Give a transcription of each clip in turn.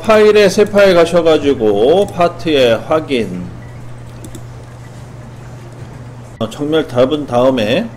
파일에 새 파일 가셔가지고 파트에 확인 정렬 답은 다음에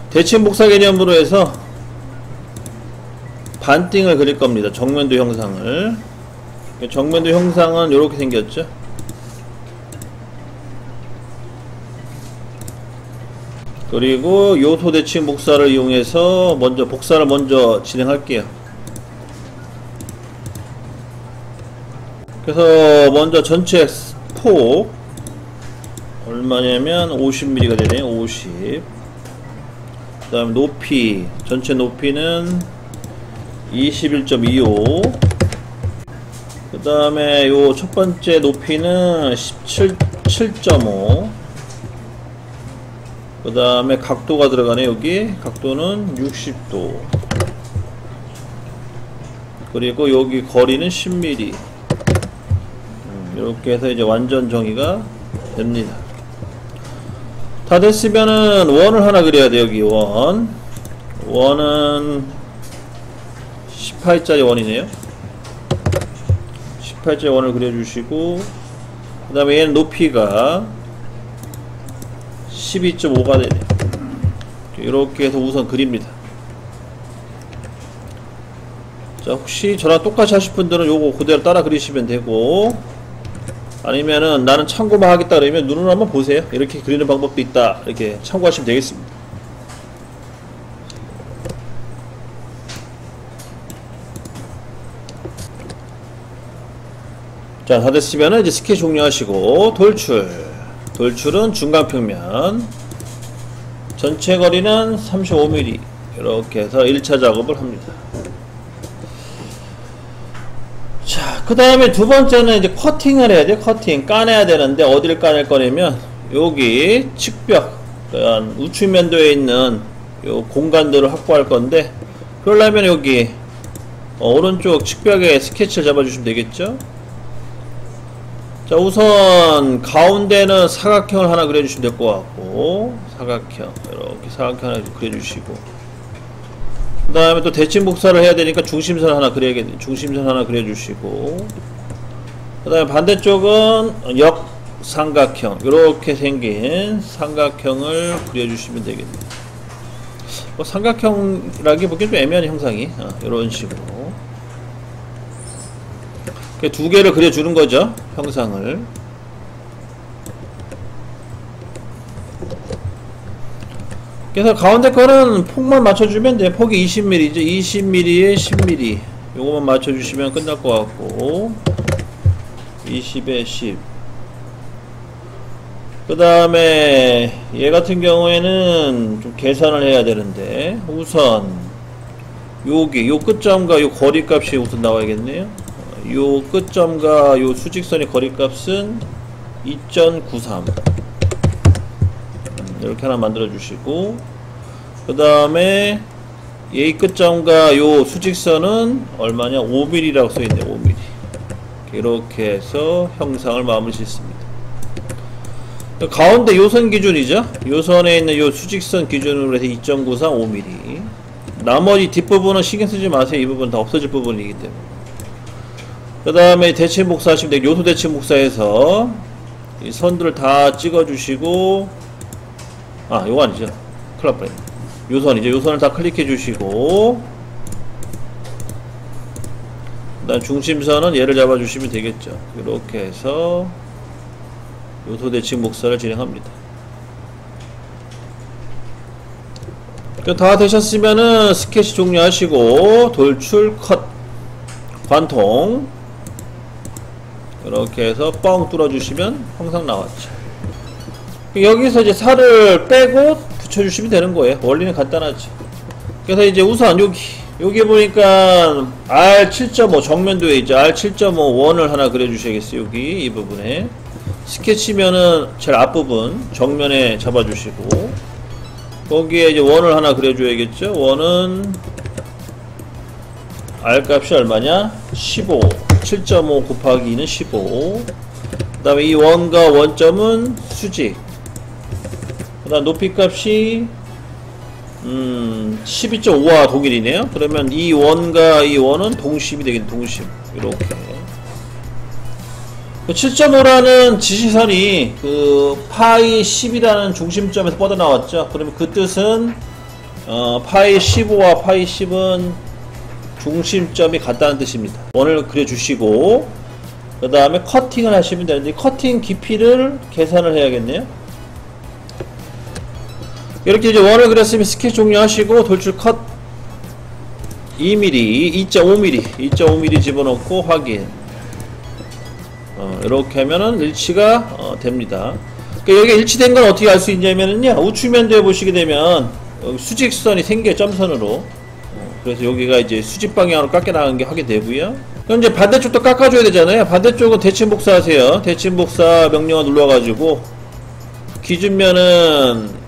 대칭 복사 개념으로 해서 반띵을 그릴 겁니다. 정면도 형상을. 정면도 형상은 이렇게 생겼죠. 그리고 요소 대칭 복사를 이용해서 먼저 복사를 먼저 진행할게요. 그래서 먼저 전체 폭 얼마냐면 50mm가 되네요. 50. 그 다음에 높이, 전체 높이는 21.25. 그 다음에 요 첫 번째 높이는 17.5. 그 다음에 각도가 들어가네. 여기 각도는 60도. 그리고 여기 거리는 10mm. 이렇게 해서 이제 완전 정의가 됩니다. 다 됐으면은 원을 하나 그려야 돼. 여기 원은 18짜리 원이네요. 18짜리 원을 그려주시고, 그 다음에 얘는 높이가 12.5가 되네요. 이렇게 해서 우선 그립니다. 자, 혹시 저랑 똑같이 하실 분들은 요거 그대로 따라 그리시면 되고, 아니면은 나는 참고만 하겠다 그러면 눈으로 한번 보세요. 이렇게 그리는 방법도 있다. 이렇게 참고하시면 되겠습니다. 자, 다 됐으면은 이제 스케치 종료하시고 돌출은 중간평면, 전체 거리는 35mm. 이렇게 해서 1차 작업을 합니다. 자, 그 다음에 두 번째는 이제 커팅을 해야 돼. 커팅 까내야 되는데 어디를 까낼 거냐면 여기 측벽, 우측면도에 있는 요 공간들을 확보할 건데, 그러려면 여기 오른쪽 측벽에 스케치를 잡아주시면 되겠죠. 자, 우선 가운데는 사각형을 하나 그려주시면 될 것 같고, 사각형 이렇게 사각형 하나 그려주시고, 그 다음에 또 대칭 복사를 해야 되니까 중심선 하나 그려야겠네. 중심선 하나 그려주시고, 그 다음에 반대쪽은 역삼각형, 이렇게 생긴 삼각형을 그려주시면 되겠네. 뭐 삼각형이라기 보기엔 좀 애매한 형상이 이런 식으로 두 개를 그려주는 거죠. 형상을. 그래서 가운데 거는 폭만 맞춰주면 돼. 폭이 20mm죠. 20mm에 10mm. 요거만 맞춰주시면 끝날 것 같고, 20에 10. 그 다음에 얘 같은 경우에는 좀 계산을 해야 되는데, 우선 여기 요 끝점과 요 거리값이 우선 나와야겠네요. 요 끝점과 요 수직선의 거리값은 2.93. 이렇게 하나 만들어 주시고, 그 다음에 이 끝점과 요 수직선은 얼마냐? 5mm라고 써있네요. 5mm. 이렇게 해서 형상을 마무리 짓습니다. 가운데 요선 기준이죠. 요선에 있는 요 수직선 기준으로 해서 2.93 5mm. 나머지 뒷부분은 신경 쓰지 마세요. 이 부분 다 없어질 부분이기 때문에. 그 다음에 대칭 복사 하시면 돼요. 요소 대칭 복사해서 이 선들을 다 찍어 주시고, 요거 아니죠. 큰일 날 뻔했네. 요선이죠. 요선을 다 클릭해 주시고, 그 다음 중심선은 얘를 잡아 주시면 되겠죠. 이렇게 해서 요소 대칭 복사를 진행합니다. 다 되셨으면은 스케치 종료하시고 돌출 컷 관통 이렇게 해서 뻥 뚫어주시면 형상 나왔죠. 여기서 이제 살을 빼고 붙여주시면 되는 거예요. 원리는 간단하죠. 그래서 이제 우선 여기 보니까 R7.5 정면도에 이제 R7.5 원을 하나 그려주셔야겠어요. 여기 이 부분에 스케치면은 제일 앞부분 정면에 잡아주시고, 거기에 이제 원을 하나 그려줘야겠죠. 원은 R 값이 얼마냐? 15. 7.5 곱하기 2는 15. 그 다음에 이 원과 원점은 수직. 그 다음 높이 값이 12.5와 동일이네요. 그러면 이 원과 이 원은 동심이 되겠네. 동심. 이렇게 7.5라는 지시선이 그 파이 10이라는 중심점에서 뻗어나왔죠. 그러면 그 뜻은 파이 15와 파이 10은 중심점이 같다는 뜻입니다. 원을 그려주시고 그 다음에 커팅을 하시면 되는데 커팅 깊이를 계산을 해야겠네요. 이렇게 이제 원을 그렸으면 스케치 종료하시고 돌출 컷 2mm, 2.5mm, 2.5mm 집어넣고 확인. 이렇게 하면은 일치가 됩니다. 그러니까 여기 일치된 건 어떻게 알 수 있냐면은요, 우측면도에 보시게 되면 수직선이 생겨요. 점선으로. 그래서 여기가 이제 수직 방향으로 깎여 나간 게 확인되고요. 그럼 이제 반대쪽도 깎아줘야 되잖아요. 반대쪽은 대칭 복사하세요. 대칭 복사 명령어 눌러가지고 기준면은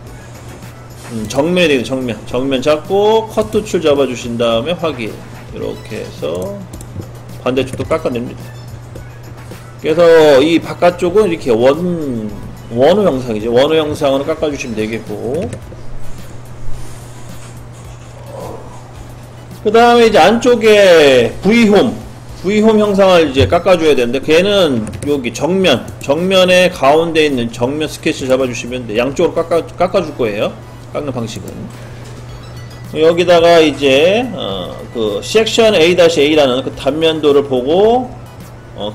정면이 되겠네. 정면 잡고 컷 도출 잡아주신 다음에 확인. 이렇게 해서 반대쪽도 깎아냅니다. 그래서 이 바깥쪽은 이렇게 원호 형상이죠. 원호 형상으로 깎아주시면 되겠고, 그 다음에 이제 안쪽에 V홈 형상을 이제 깎아줘야 되는데, 걔는 여기 정면에 가운데 있는 정면 스케치를 잡아주시면 돼. 양쪽으로 깎아줄 거예요. 깎는 방식은. 여기다가 이제, 그, 섹션 A-A라는 그 단면도를 보고,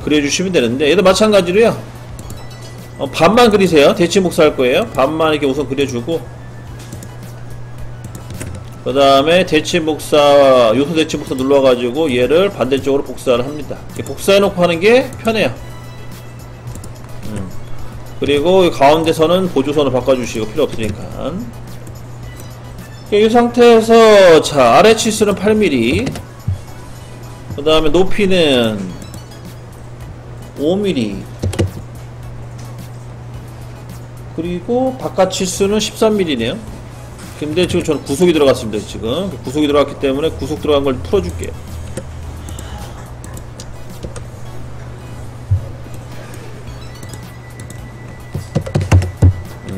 그려주시면 되는데, 얘도 마찬가지로요. 반만 그리세요. 대칭 복사할 거예요. 반만 이렇게 우선 그려주고, 그 다음에 대칭 복사, 요소 대칭 복사 눌러가지고 얘를 반대쪽으로 복사를 합니다. 복사해놓고 하는 게 편해요. 그리고 가운데선은 보조선을 바꿔주시고 필요 없으니까. 이 상태에서, 자, 아래 치수는 8mm, 그 다음에 높이는 5mm, 그리고 바깥 치수는 13mm네요. 근데 지금 저는 구속이 들어갔습니다. 지금 구속이 들어갔기 때문에 구속 들어간 걸 풀어줄게요.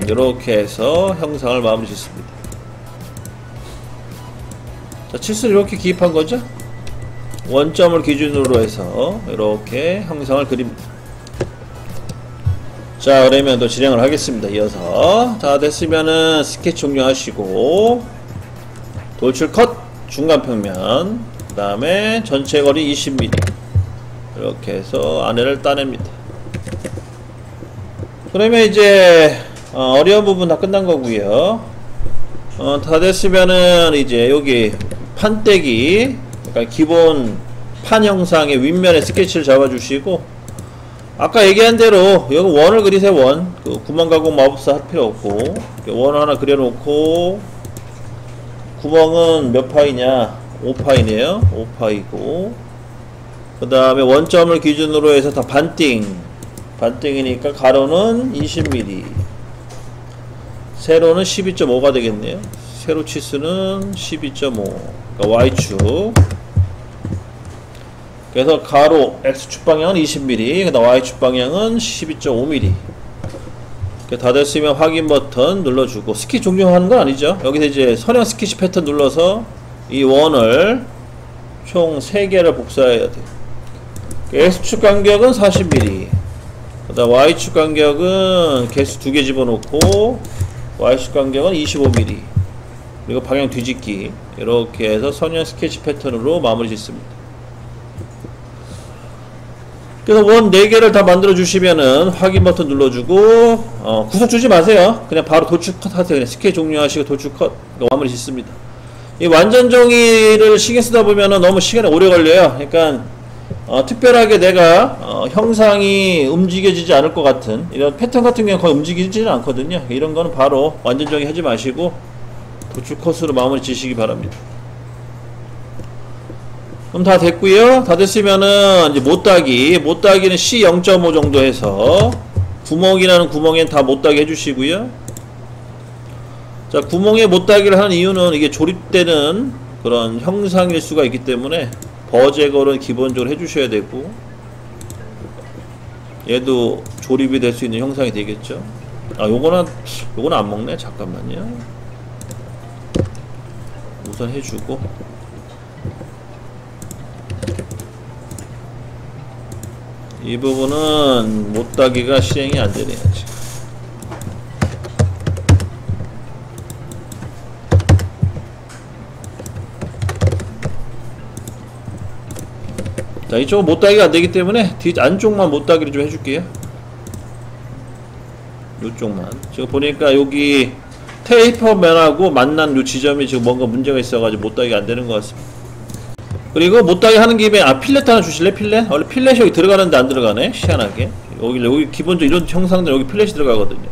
이렇게 해서 형상을 마무리 짓습니다. 자, 치수를 이렇게 기입한 거죠. 원점을 기준으로 해서 이렇게 형상을 그립니다. 자, 그러면 또 진행을 하겠습니다. 이어서 다 됐으면은 스케치 종료하시고 돌출 컷 중간 평면, 그 다음에 전체 거리 20mm 이렇게 해서 안에를 따냅니다. 그러면 이제 어려운 부분 다 끝난 거고요. 다 됐으면은 이제 여기 판때기, 그러니까 기본 판 형상의 윗면에 스케치를 잡아주시고, 아까 얘기한 대로 여기 원을 그리세요. 원. 그 구멍 가공 마법사 할 필요 없고, 원 하나 그려놓고, 구멍은 몇 파이냐? 5파이네요. 5파이고, 그 다음에 원점을 기준으로 해서 다 반띵이니까 가로는 20mm, 세로는 12.5가 되겠네요. 세로 치수는 12.5, 그러니까 Y축. 그래서 가로 X축 방향은 20mm, 그 다음 Y축 방향은 12.5mm. 다 됐으면 확인 버튼 눌러주고, 스케치 종료하는 건 아니죠. 여기서 이제 선형 스케치 패턴 눌러서 이 원을 총 3개를 복사해야 돼요. X축 간격은 40mm, 그 다음 Y축 간격은 개수 2개 집어넣고, Y축 간격은 25mm, 그리고 방향 뒤집기. 이렇게 해서 선형 스케치 패턴으로 마무리 짓습니다. 그래서 원 4개를 다 만들어 주시면은 확인 버튼 눌러주고, 구속 주지 마세요. 그냥 바로 돌출 컷 하세요. 그냥 스케치 종료하시고 돌출 컷 마무리 짓습니다. 이 완전 정의를 신경 쓰다 보면은 너무 시간이 오래 걸려요. 그러니까 특별하게 내가 형상이 움직여지지 않을 것 같은 이런 패턴 같은 경우는 거의 움직이지는 않거든요. 이런 거는 바로 완전 정의 하지 마시고 돌출 컷으로 마무리 지시기 바랍니다. 그럼 다 됐고요. 다 됐으면은 이제 못따기는 C 0.5 정도 해서 구멍이라는 구멍엔 다 못따기 해주시고요. 자, 구멍에 못따기를 하는 이유는 이게 조립되는 그런 형상일 수가 있기 때문에 버제거는 기본적으로 해주셔야 되고, 얘도 조립이 될 수 있는 형상이 되겠죠. 요거는 안 먹네. 잠깐만요. 우선 해주고, 이 부분은 못따기가 시행이 안 되네요, 지금. 자, 이쪽은 못따기가 안 되기 때문에 뒤 안쪽만 못따기를 좀 해줄게요. 이쪽만. 지금 보니까 여기 테이퍼면하고 만난 요 지점이 지금 뭔가 문제가 있어가지고 못따기가 안 되는 것 같습니다. 그리고 못따기 하는 김에 필렛 하나 주실래? 필렛? 원래 필렛이 여기 들어가는데 안 들어가네? 희한하게. 여기 기본적으로 이런 형상들 여기 필렛이 들어가거든요.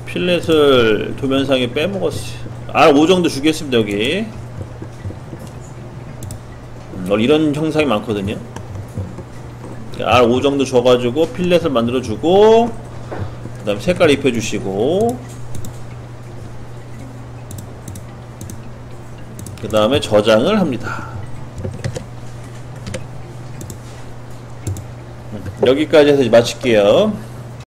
필렛을 도면상에 빼먹었어요. R5 정도 주겠습니다, 여기. 이런 형상이 많거든요. R5 정도 줘가지고 필렛을 만들어주고, 그 다음에 색깔 입혀주시고, 그 다음에 저장을 합니다. 여기까지 해서 마칠게요.